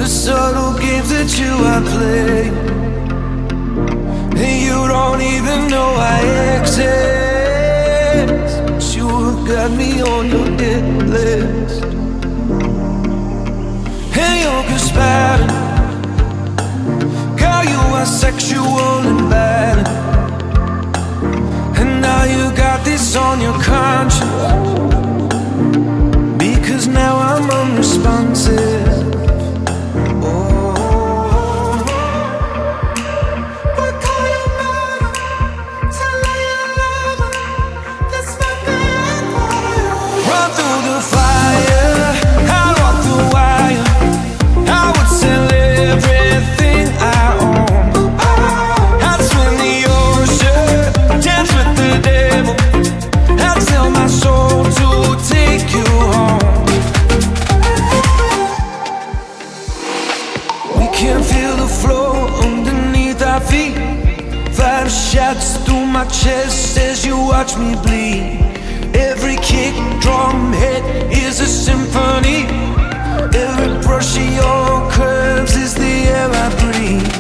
the subtle games that you I play, and you don't even know I exist, but you have got me on your hit list. And you're conspiring, girl, you are sexual and bad, and now you got this on your conscience, because now I'm unresponsive. Shots through my chest as you watch me bleed. Every kick, drum, hit is a symphony. Every brush of your curves is the air I breathe.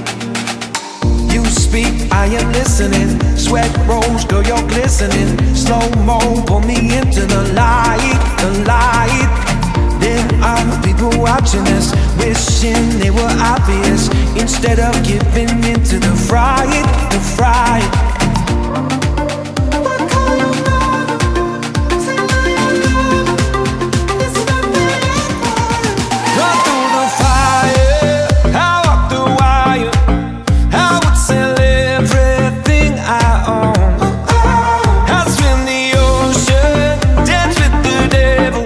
You speak, I am listening. Sweat rolls, girl, you're glistening. Slow-mo, pull me into the light, the light. There are people watching us, wishing they were obvious, instead of giving in to the fright, the fright. Run through the fire, I walk the wire. I would sell everything I own. I'd swim the ocean, dance with the devil.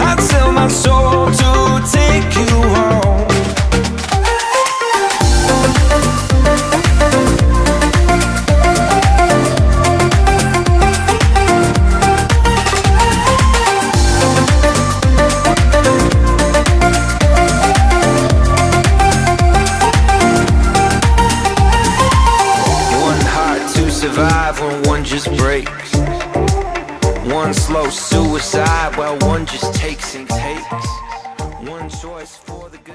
I'd sell my soul to take you home. One heart to survive when one just breaks. One slow suicide while one just takes and takes. One choice for the good.